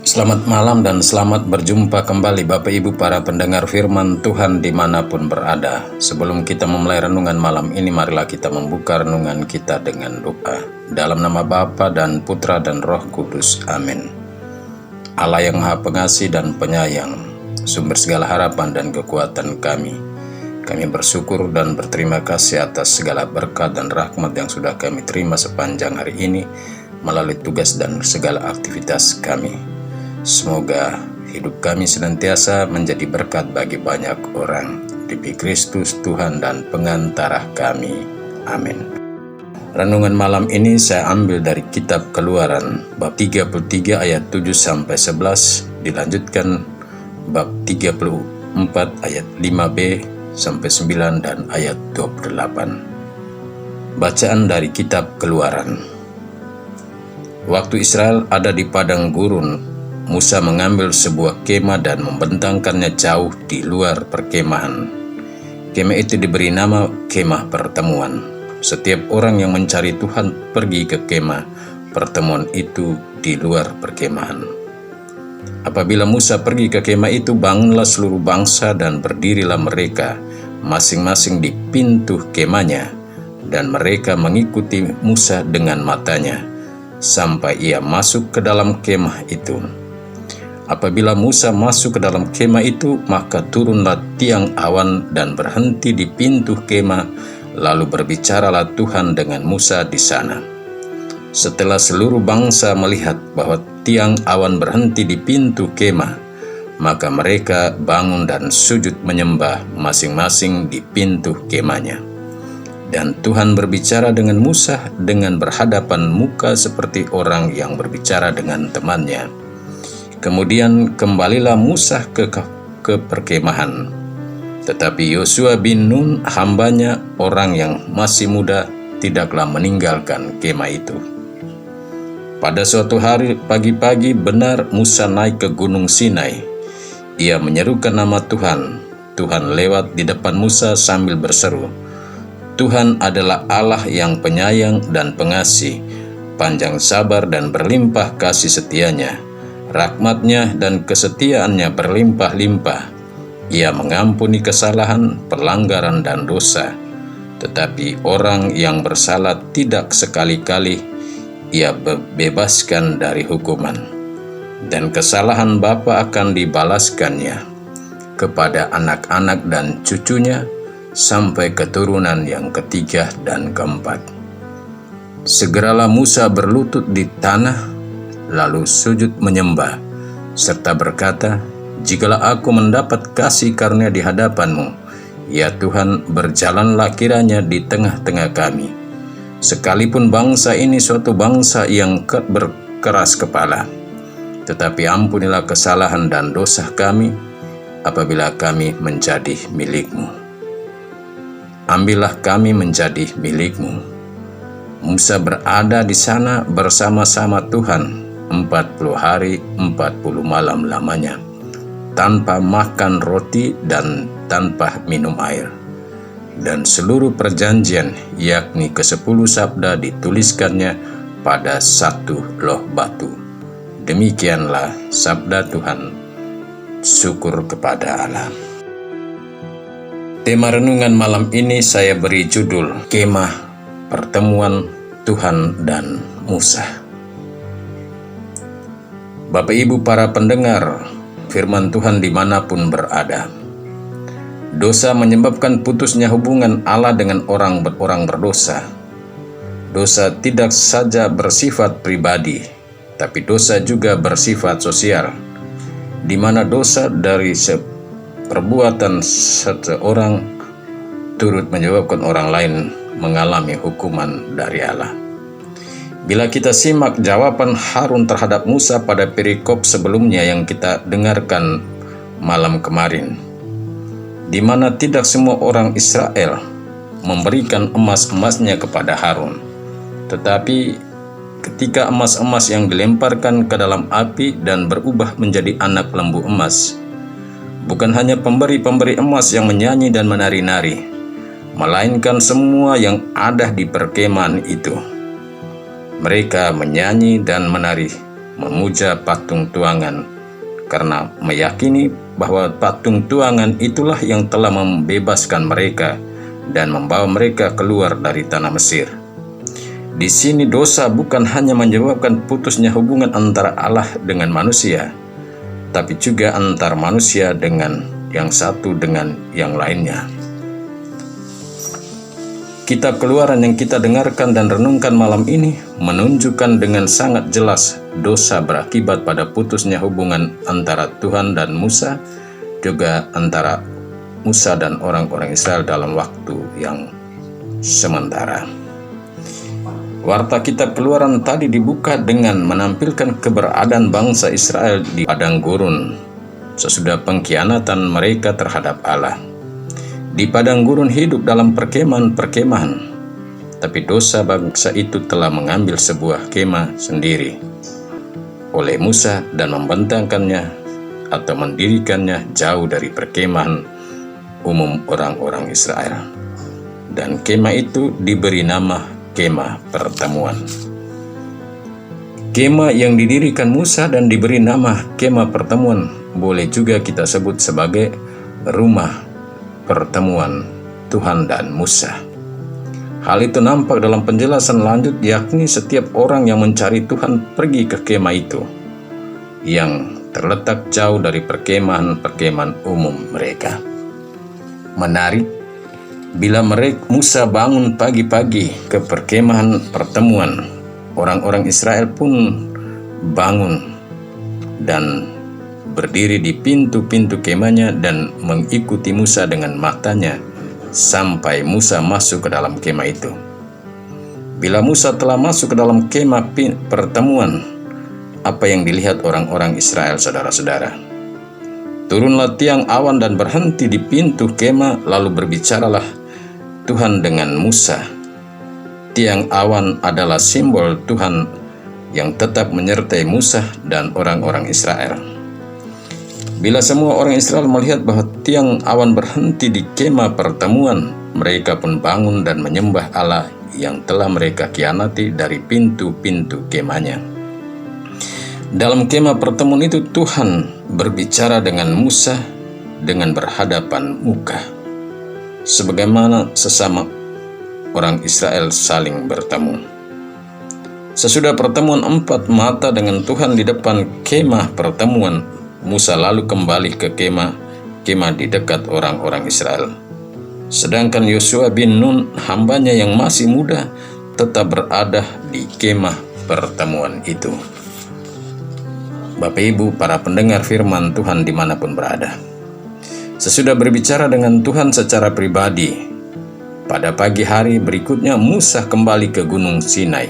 Selamat malam dan selamat berjumpa kembali Bapak Ibu para pendengar firman Tuhan dimanapun berada. Sebelum kita memulai renungan malam ini, marilah kita membuka renungan kita dengan doa. Dalam nama Bapa dan Putra dan Roh Kudus, amin. Allah yang Maha Pengasih dan Penyayang, sumber segala harapan dan kekuatan kami bersyukur dan berterima kasih atas segala berkat dan rahmat yang sudah kami terima sepanjang hari ini melalui tugas dan segala aktivitas kami. Semoga hidup kami senantiasa menjadi berkat bagi banyak orang. Demi Kristus Tuhan dan pengantara kami. Amin. Renungan malam ini saya ambil dari kitab Keluaran bab 33 ayat 7-11, dilanjutkan bab 34 ayat 5b sampai 9 dan ayat 28. Bacaan dari kitab Keluaran. Waktu Israel ada di padang gurun, Musa mengambil sebuah kemah dan membentangkannya jauh di luar perkemahan. Kemah itu diberi nama Kemah Pertemuan. Setiap orang yang mencari Tuhan pergi ke kemah pertemuan itu di luar perkemahan. Apabila Musa pergi ke kemah itu, bangunlah seluruh bangsa dan berdirilah mereka masing-masing di pintu kemahnya, dan mereka mengikuti Musa dengan matanya sampai ia masuk ke dalam kemah itu. Apabila Musa masuk ke dalam kemah itu, maka turunlah tiang awan dan berhenti di pintu kemah, lalu berbicaralah Tuhan dengan Musa di sana. Setelah seluruh bangsa melihat bahwa tiang awan berhenti di pintu kemah, maka mereka bangun dan sujud menyembah masing-masing di pintu kemahnya. Dan Tuhan berbicara dengan Musa dengan berhadapan muka seperti orang yang berbicara dengan temannya. Kemudian kembalilah Musa ke perkemahan. Tetapi Yosua bin Nun, hambanya, orang yang masih muda, tidaklah meninggalkan kemah itu. Pada suatu hari pagi-pagi benar Musa naik ke gunung Sinai. Ia menyerukan nama Tuhan. Tuhan lewat di depan Musa sambil berseru, "Tuhan adalah Allah yang penyayang dan pengasih, panjang sabar dan berlimpah kasih setianya. Rahmatnya dan kesetiaannya berlimpah-limpah. Ia mengampuni kesalahan, pelanggaran, dan dosa. Tetapi orang yang bersalah tidak sekali-kali ia bebaskan dari hukuman. Dan kesalahan bapa akan dibalaskannya kepada anak-anak dan cucunya sampai keturunan yang ketiga dan keempat." Segeralah Musa berlutut di tanah, lalu sujud menyembah, serta berkata, "Jikalau aku mendapat kasih karunia di hadapan-Mu, ya Tuhan, berjalanlah kiranya di tengah-tengah kami. Sekalipun bangsa ini suatu bangsa yang berkeras kepala, tetapi ampunilah kesalahan dan dosa kami apabila kami menjadi milik-Mu. Ambillah kami menjadi milik-Mu." Musa berada di sana bersama-sama Tuhan 40 hari 40 malam lamanya, tanpa makan roti dan tanpa minum air. Dan seluruh perjanjian, yakni ke-10 sabda, dituliskannya pada satu loh batu. Demikianlah sabda Tuhan. Syukur kepada Allah. Tema renungan malam ini saya beri judul Kemah Pertemuan Tuhan dan Musa. Bapak Ibu para pendengar firman Tuhan dimanapun berada, dosa menyebabkan putusnya hubungan Allah dengan orang berdosa. Dosa tidak saja bersifat pribadi, tapi dosa juga bersifat sosial, di mana dosa dari perbuatan seseorang turut menyebabkan orang lain mengalami hukuman dari Allah. Bila kita simak jawaban Harun terhadap Musa pada perikop sebelumnya yang kita dengarkan malam kemarin, di mana tidak semua orang Israel memberikan emas-emasnya kepada Harun, tetapi ketika emas-emas yang dilemparkan ke dalam api dan berubah menjadi anak lembu emas, bukan hanya pemberi-pemberi emas yang menyanyi dan menari-nari, melainkan semua yang ada di perkemahan itu. Mereka menyanyi dan menari memuja patung tuangan karena meyakini bahwa patung tuangan itulah yang telah membebaskan mereka dan membawa mereka keluar dari tanah Mesir. Di sini dosa bukan hanya menyebabkan putusnya hubungan antara Allah dengan manusia, tapi juga antar manusia dengan yang satu dengan yang lainnya. Kitab Keluaran yang kita dengarkan dan renungkan malam ini menunjukkan dengan sangat jelas dosa berakibat pada putusnya hubungan antara Tuhan dan Musa, juga antara Musa dan orang-orang Israel dalam waktu yang sementara. Warta kitab Keluaran tadi dibuka dengan menampilkan keberadaan bangsa Israel di padang gurun sesudah pengkhianatan mereka terhadap Allah. Di padang gurun hidup dalam perkemahan-perkemahan, tapi dosa bangsa itu telah mengambil sebuah kemah sendiri oleh Musa dan membentangkannya atau mendirikannya jauh dari perkemahan umum orang-orang Israel. Dan kemah itu diberi nama kemah pertemuan. Kemah yang didirikan Musa dan diberi nama kemah pertemuan boleh juga kita sebut sebagai rumah pertemuan Tuhan dan Musa. Hal itu nampak dalam penjelasan lanjut, yakni setiap orang yang mencari Tuhan pergi ke kemah itu yang terletak jauh dari perkemahan-perkemahan umum mereka. Menarik, bila Musa bangun pagi-pagi ke perkemahan pertemuan, orang-orang Israel pun bangun dan berdiri di pintu-pintu kemahnya dan mengikuti Musa dengan matanya sampai Musa masuk ke dalam kemah itu. Bila Musa telah masuk ke dalam kemah pertemuan, apa yang dilihat orang-orang Israel, saudara-saudara? Turunlah tiang awan dan berhenti di pintu kemah, lalu berbicaralah Tuhan dengan Musa. Tiang awan adalah simbol Tuhan yang tetap menyertai Musa dan orang-orang Israel. Bila semua orang Israel melihat bahwa tiang awan berhenti di kemah pertemuan, mereka pun bangun dan menyembah Allah yang telah mereka khianati dari pintu-pintu kemahnya. Dalam kemah pertemuan itu Tuhan berbicara dengan Musa dengan berhadapan muka, sebagaimana sesama orang Israel saling bertemu. Sesudah pertemuan 4 mata dengan Tuhan di depan kemah pertemuan, Musa lalu kembali ke kemah di dekat orang-orang Israel. Sedangkan Yosua bin Nun, hambanya yang masih muda, tetap berada di kemah pertemuan itu. Bapak Ibu, para pendengar firman Tuhan dimanapun berada. Sesudah berbicara dengan Tuhan secara pribadi, pada pagi hari berikutnya Musa kembali ke Gunung Sinai.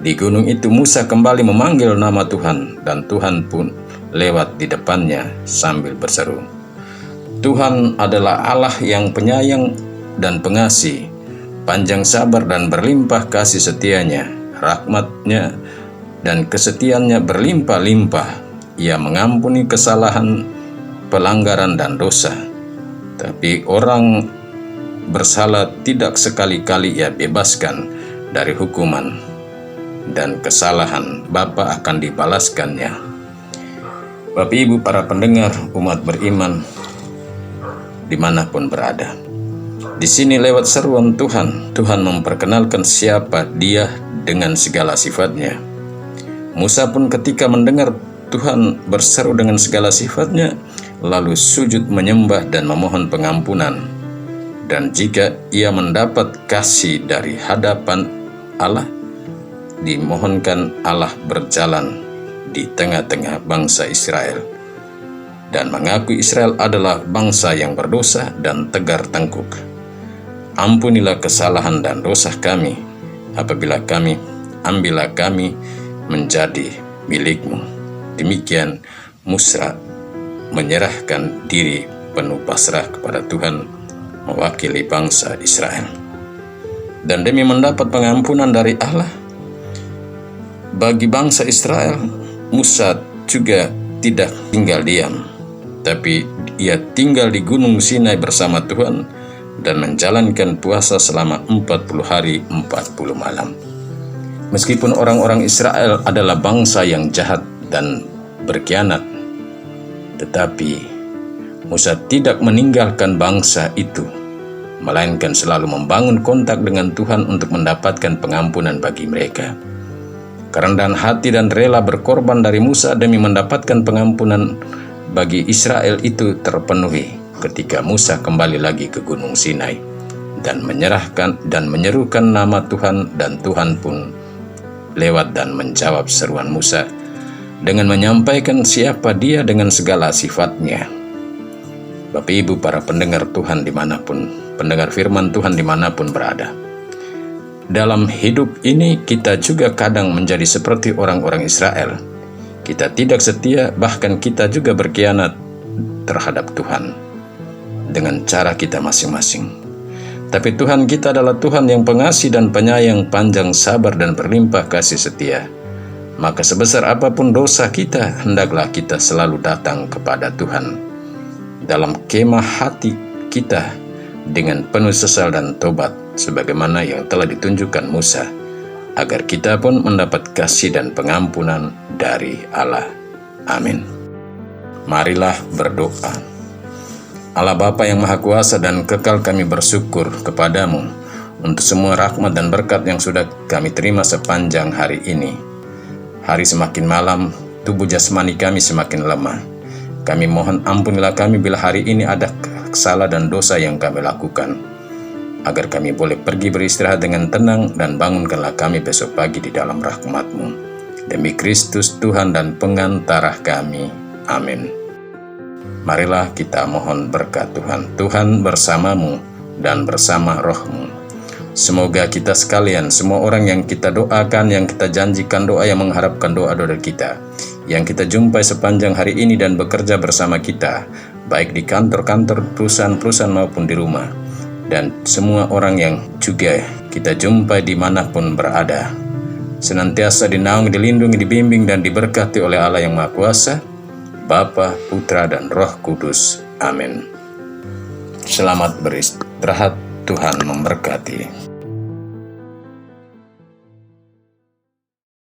Di gunung itu Musa kembali memanggil nama Tuhan, dan Tuhan pun lewat di depannya sambil berseru, "Tuhan adalah Allah yang penyayang dan pengasih, panjang sabar dan berlimpah kasih setianya, rahmatnya dan kesetiaannya berlimpah-limpah. Ia mengampuni kesalahan, pelanggaran dan dosa. Tapi orang bersalah tidak sekali-kali ia bebaskan dari hukuman, dan kesalahan Bapa akan dibalaskannya." Bapak Ibu, para pendengar umat beriman dimanapun berada, di sini lewat seruan Tuhan memperkenalkan siapa Dia dengan segala sifatnya. Musa pun ketika mendengar Tuhan berseru dengan segala sifatnya, lalu sujud menyembah dan memohon pengampunan. Dan jika ia mendapat kasih dari hadapan Allah, dimohonkan Allah berjalan di tengah-tengah bangsa Israel dan mengaku Israel adalah bangsa yang berdosa dan tegar tengkuk. Ampunilah kesalahan dan dosa kami, ambillah kami menjadi milik-Mu. Demikian Musa menyerahkan diri penuh pasrah kepada Tuhan mewakili bangsa Israel. Dan demi mendapat pengampunan dari Allah bagi bangsa Israel, Musa juga tidak tinggal diam, tapi ia tinggal di Gunung Sinai bersama Tuhan dan menjalankan puasa selama 40 hari 40 malam. Meskipun orang-orang Israel adalah bangsa yang jahat dan berkhianat, tetapi Musa tidak meninggalkan bangsa itu, melainkan selalu membangun kontak dengan Tuhan untuk mendapatkan pengampunan bagi mereka. Kerendahan hati dan rela berkorban dari Musa demi mendapatkan pengampunan bagi Israel itu terpenuhi ketika Musa kembali lagi ke Gunung Sinai dan menyerukan nama Tuhan, dan Tuhan pun lewat dan menjawab seruan Musa dengan menyampaikan siapa dia dengan segala sifatnya. Bapak Ibu para pendengar Tuhan dimanapun, pendengar firman Tuhan dimanapun berada, dalam hidup ini kita juga kadang menjadi seperti orang-orang Israel. Kita tidak setia, bahkan kita juga berkhianat terhadap Tuhan dengan cara kita masing-masing. Tapi Tuhan kita adalah Tuhan yang pengasih dan penyayang, panjang sabar dan berlimpah kasih setia. Maka sebesar apapun dosa kita, hendaklah kita selalu datang kepada Tuhan dalam kemah hati kita dengan penuh sesal dan tobat, sebagaimana yang telah ditunjukkan Musa, agar kita pun mendapat kasih dan pengampunan dari Allah. Amin. Marilah berdoa. Allah Bapa yang Maha Kuasa dan Kekal, kami bersyukur kepadamu untuk semua rahmat dan berkat yang sudah kami terima sepanjang hari ini. Hari semakin malam, tubuh jasmani kami semakin lemah. Kami mohon ampunilah kami bila hari ini ada kesalahan dan dosa yang kami lakukan, agar kami boleh pergi beristirahat dengan tenang, dan bangunkanlah kami besok pagi di dalam rahmat-Mu. Demi Kristus Tuhan dan pengantara kami. Amin. Marilah kita mohon berkat Tuhan. Tuhan bersamamu dan bersama roh-Mu. Semoga kita sekalian, semua orang yang kita doakan, yang kita janjikan doa, yang mengharapkan doa-doa kita, yang kita jumpai sepanjang hari ini dan bekerja bersama kita, baik di kantor-kantor, perusahaan-perusahaan maupun di rumah, dan semua orang yang juga kita jumpai dimanapun berada, senantiasa dinaungi, dilindungi, dibimbing, dan diberkati oleh Allah yang Maha Kuasa, Bapa, Putra, dan Roh Kudus. Amin. Selamat beristirahat. Tuhan memberkati.